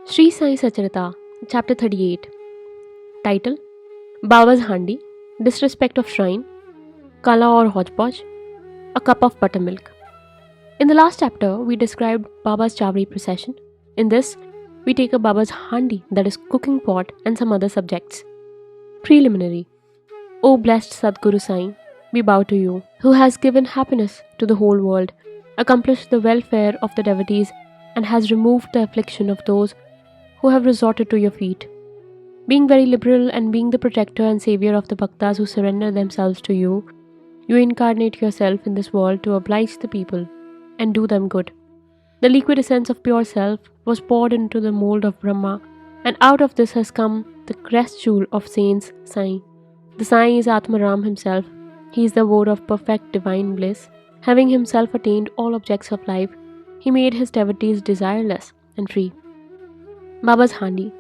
SHRI SAI SATCHARITA, Chapter 38. Title: Baba's Handi, Disrespect of Shrine, Kala or Hodgepodge, A Cup of Buttermilk. In the last chapter, we described Baba's Chavadi procession. In this, we take up Baba's Handi, that is cooking pot, and some other subjects. Preliminary. O blessed Sadguru Sai, we bow to you, who has given happiness to the whole world, accomplished the welfare of the devotees, and has removed the affliction of those who have resorted to your feet. Being very liberal and being the protector and savior of the bhaktas who surrender themselves to you, you incarnate yourself in this world to oblige the people and do them good. The liquid essence of pure self was poured into the mold of Brahma, and out of this has come the crest jewel of saints, Sai. The Sai is Atmaram himself. He is the abode of perfect divine bliss. Having himself attained all objects of life, he made his devotees desireless and free. Baba's Handi.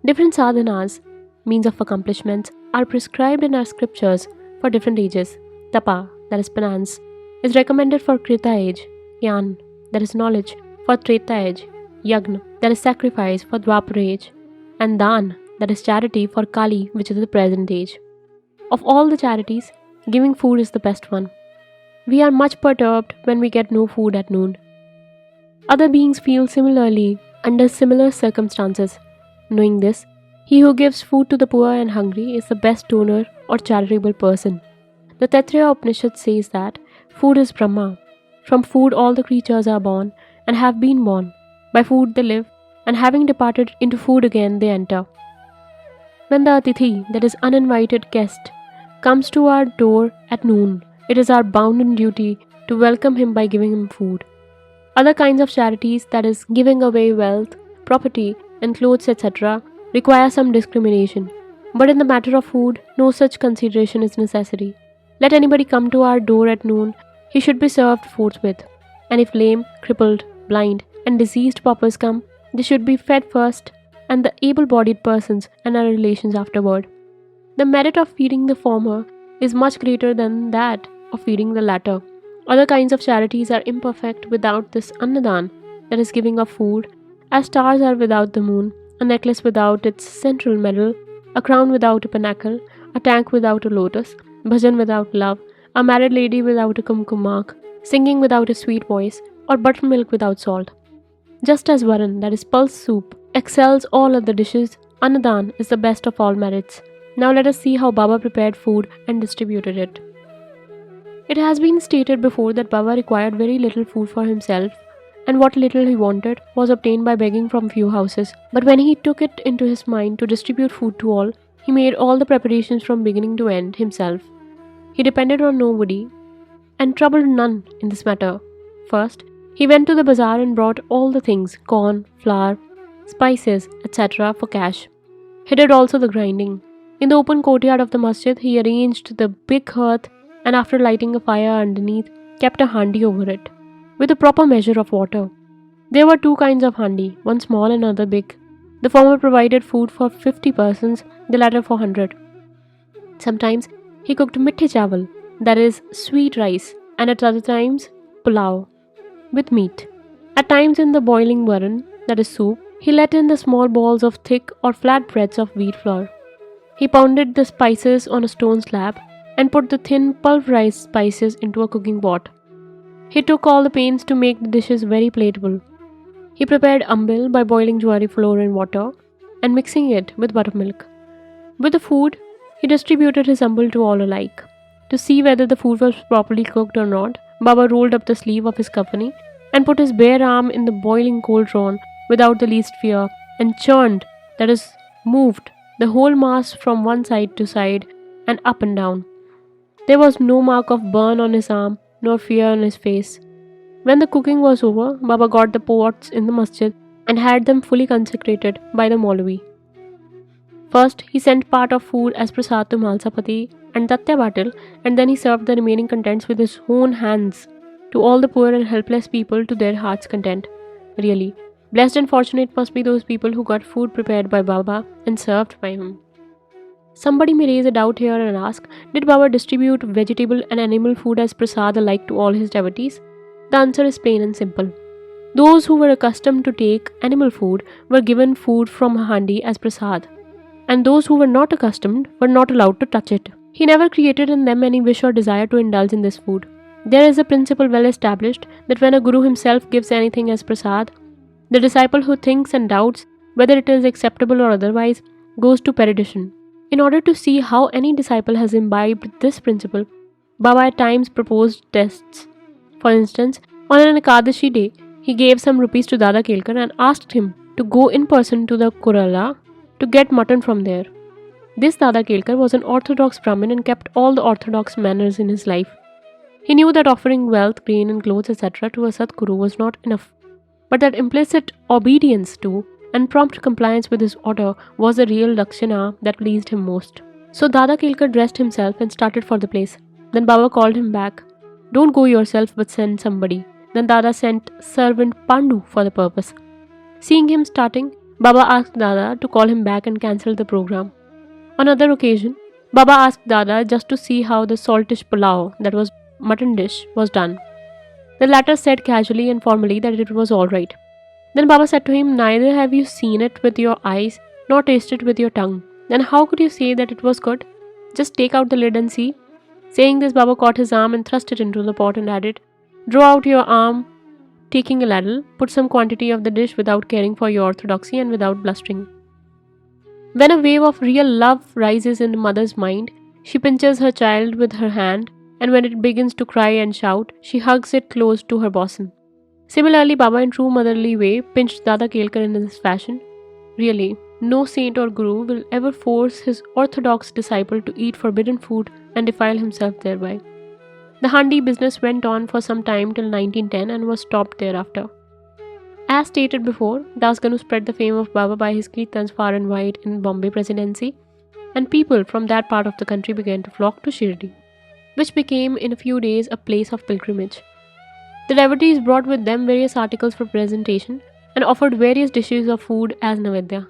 Different sadhanas, means of accomplishments, are prescribed in our scriptures for different ages. Tapa, that is penance, is recommended for Krita age. Gyan, that is knowledge, for Treta age. Yagna, that is sacrifice, for Dwapara age. And Dan, that is charity, for Kali, which is the present age. Of all the charities, giving food is the best one. We are much perturbed when we get no food at noon. Other beings feel similarly under similar circumstances. Knowing this, he who gives food to the poor and hungry is the best donor or charitable person. The Taittiriya Upanishad says that food is Brahma. From food all the creatures are born and have been born. By food they live, and having departed into food again they enter. When the Atithi, that is uninvited guest, comes to our door at noon, it is our bounden duty to welcome him by giving him food. Other kinds of charities, that is giving away wealth, property, and clothes, etc., require some discrimination. But in the matter of food, no such consideration is necessary. Let anybody come to our door at noon, he should be served forthwith. And if lame, crippled, blind, and diseased paupers come, they should be fed first, and the able-bodied persons and our relations afterward. The merit of feeding the former is much greater than that of feeding the latter. Other kinds of charities are imperfect without this annadan, that is giving of food, as stars are without the moon, a necklace without its central medal, a crown without a pinnacle, a tank without a lotus, bhajan without love, a married lady without a kumkum mark, singing without a sweet voice, or buttermilk without salt. Just as varan, that is pulse soup, excels all other dishes, annadan is the best of all merits. Now let us see how Baba prepared food and distributed it. It has been stated before that Baba required very little food for himself, and what little he wanted was obtained by begging from few houses. But when he took it into his mind to distribute food to all, he made all the preparations from beginning to end himself. He depended on nobody and troubled none in this matter. First, he went to the bazaar and brought all the things, corn, flour, spices, etc. for cash. He did also the grinding. In the open courtyard of the masjid, he arranged the big hearth and after lighting a fire underneath, kept a handi over it, with a proper measure of water. There were two kinds of handi, one small and another big. The former provided food for 50 persons, the latter for 100. Sometimes he cooked mitthe chawal, that is sweet rice, and at other times pulao, with meat. At times in the boiling varan, that is soup, he let in the small balls of thick or flat breads of wheat flour. He pounded the spices on a stone slab and put the thin pulverized spices into a cooking pot. He took all the pains to make the dishes very palatable. He prepared ambil by boiling jowari flour in water and mixing it with buttermilk. With the food, he distributed his ambil to all alike. To see whether the food was properly cooked or not, Baba rolled up the sleeve of his kafani and put his bare arm in the boiling cauldron without the least fear and churned, that is, moved, the whole mass from one side to side and up and down. There was no mark of burn on his arm, nor fear on his face. When the cooking was over, Baba got the pots in the masjid and had them fully consecrated by the Maulvi. First, he sent part of food as prasad to Malsapati and Tatya Batil, and then he served the remaining contents with his own hands to all the poor and helpless people to their heart's content. Really, blessed and fortunate must be those people who got food prepared by Baba and served by him. Somebody may raise a doubt here and ask, did Baba distribute vegetable and animal food as prasad alike to all his devotees? The answer is plain and simple. Those who were accustomed to take animal food were given food from Handi as prasad, and those who were not accustomed were not allowed to touch it. He never created in them any wish or desire to indulge in this food. There is a principle well established that when a guru himself gives anything as prasad, the disciple who thinks and doubts whether it is acceptable or otherwise goes to perdition. In order to see how any disciple has imbibed this principle, Baba at times proposed tests. For instance, on an Ekadashi day, he gave some rupees to Dada Kelkar and asked him to go in person to the Kurala to get mutton from there. This Dada Kelkar was an orthodox Brahmin and kept all the orthodox manners in his life. He knew that offering wealth, grain and clothes etc. to a Sadguru was not enough, but that implicit obedience to and prompt compliance with his order was the real Lakshana that pleased him most. So Dada Kelkar dressed himself and started for the place. Then Baba called him back. Don't go yourself but send somebody. Then Dada sent servant Pandu for the purpose. Seeing him starting, Baba asked Dada to call him back and cancel the program. On another occasion, Baba asked Dada just to see how the saltish pulao, that was mutton dish, was done. The latter said casually and formally that it was alright. Then Baba said to him, neither have you seen it with your eyes nor tasted with your tongue. Then how could you say that it was good? Just take out the lid and see. Saying this, Baba caught his arm and thrust it into the pot and added, draw out your arm, taking a ladle, put some quantity of the dish without caring for your orthodoxy and without blustering. When a wave of real love rises in the mother's mind, she pinches her child with her hand, and when it begins to cry and shout, she hugs it close to her bosom. Similarly, Baba in true motherly way pinched Dada Kelkar in this fashion. Really, no saint or guru will ever force his orthodox disciple to eat forbidden food and defile himself thereby. The Handi business went on for some time till 1910 and was stopped thereafter. As stated before, Das Ganu spread the fame of Baba by his kirtans far and wide in Bombay Presidency, and people from that part of the country began to flock to Shirdi, which became in a few days a place of pilgrimage. The devotees brought with them various articles for presentation and offered various dishes of food as Naivedya.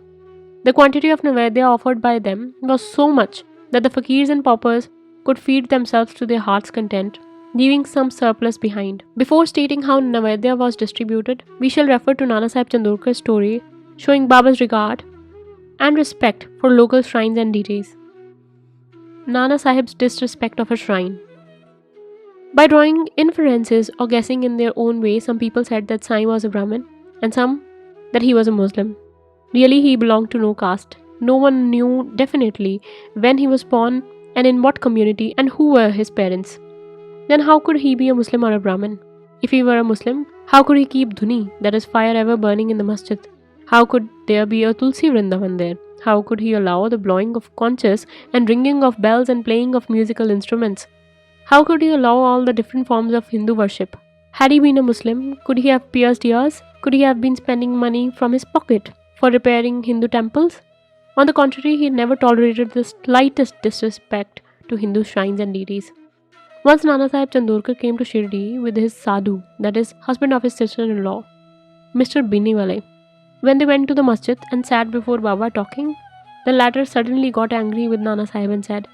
The quantity of Naivedya offered by them was so much that the fakirs and paupers could feed themselves to their heart's content, leaving some surplus behind. Before stating how Naivedya was distributed, we shall refer to Nana Sahib Chandorkar's story showing Baba's regard and respect for local shrines and deities. Nana Sahib's disrespect of a shrine. By drawing inferences or guessing in their own way, some people said that Sai was a Brahmin and some that he was a Muslim. Really, he belonged to no caste. No one knew definitely when he was born and in what community and who were his parents. Then how could he be a Muslim or a Brahmin? If he were a Muslim, how could he keep dhuni, that is fire, ever burning in the masjid? How could there be a Tulsi Vrindavan there? How could he allow the blowing of conches and ringing of bells and playing of musical instruments? How could he allow all the different forms of Hindu worship? Had he been a Muslim, could he have pierced ears? Could he have been spending money from his pocket for repairing Hindu temples? On the contrary, he never tolerated the slightest disrespect to Hindu shrines and deities. Once Nana Sahib Chandorkar came to Shirdi with his sadhu, that is, husband of his sister-in-law, Mr. Biniwale. When they went to the masjid and sat before Baba talking, the latter suddenly got angry with Nana Sahib and said,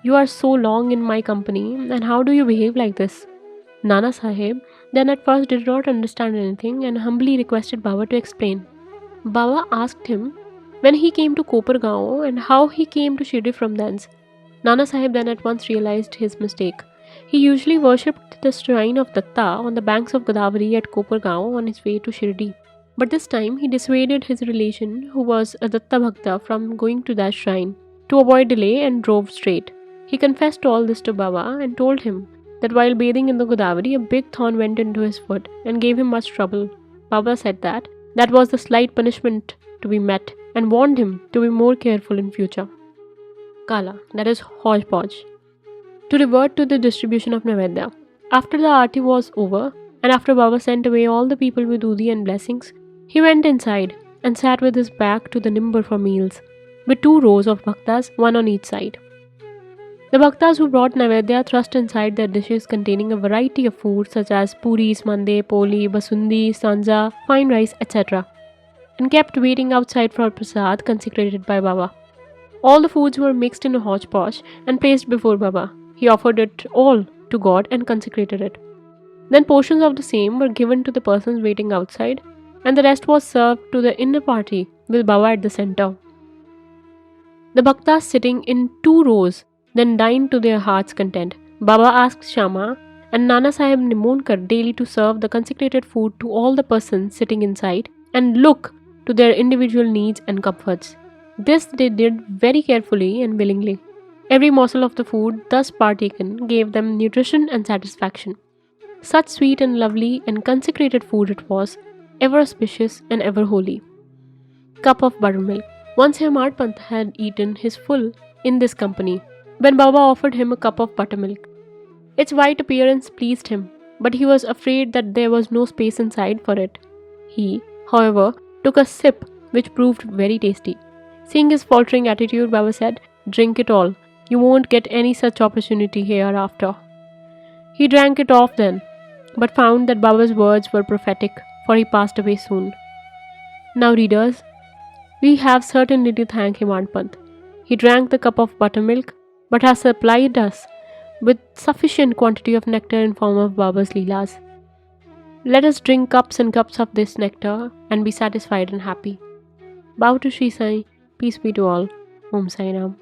"You are so long in my company, and how do you behave like this?" Nana Sahib then at first did not understand anything and humbly requested Baba to explain. Baba asked him when he came to Kopargaon and how he came to Shirdi from thence. Nana Sahib then at once realized his mistake. He usually worshipped the shrine of Datta on the banks of Godavari at Kopargaon on his way to Shirdi. But this time he dissuaded his relation, who was a Datta Bhakta, from going to that shrine to avoid delay and drove straight. He confessed all this to Baba and told him that while bathing in the Godavari, a big thorn went into his foot and gave him much trouble. Baba said that was the slight punishment to be met and warned him to be more careful in future. Kala, that is hodgepodge. To revert to the distribution of Naivedya. After the aarti was over and after Baba sent away all the people with udhi and blessings, he went inside and sat with his back to the nimber for meals, with 2 rows of bhaktas, one on each side. The bhaktas who brought Naivedya thrust inside their dishes containing a variety of food such as puris, mande, poli, basundi, sanja, fine rice, etc. and kept waiting outside for prasad consecrated by Baba. All the foods were mixed in a hodgepodge and placed before Baba. He offered it all to God and consecrated it. Then portions of the same were given to the persons waiting outside, and the rest was served to the inner party with Baba at the center. The bhaktas sitting in 2 rows then dined to their heart's content. Baba asked Shama and Nana Sahib Nimonkar daily to serve the consecrated food to all the persons sitting inside and look to their individual needs and comforts. This they did very carefully and willingly. Every morsel of the food thus partaken gave them nutrition and satisfaction. Such sweet and lovely and consecrated food it was, ever auspicious and ever holy. Cup of buttermilk. Once Hemad Pant had eaten his full in this company, when Baba offered him a cup of buttermilk. Its white appearance pleased him, but he was afraid that there was no space inside for it. He, however, took a sip, which proved very tasty. Seeing his faltering attitude, Baba said, "Drink it all. You won't get any such opportunity hereafter." He drank it off then, but found that Baba's words were prophetic, for he passed away soon. Now, readers, we have certainly to thank Hemad Pant. He drank the cup of buttermilk, but has supplied us with sufficient quantity of nectar in form of Baba's Leelas. Let us drink cups and cups of this nectar and be satisfied and happy. Bow to Shri Sai. Peace be to all. Om Sai Ram.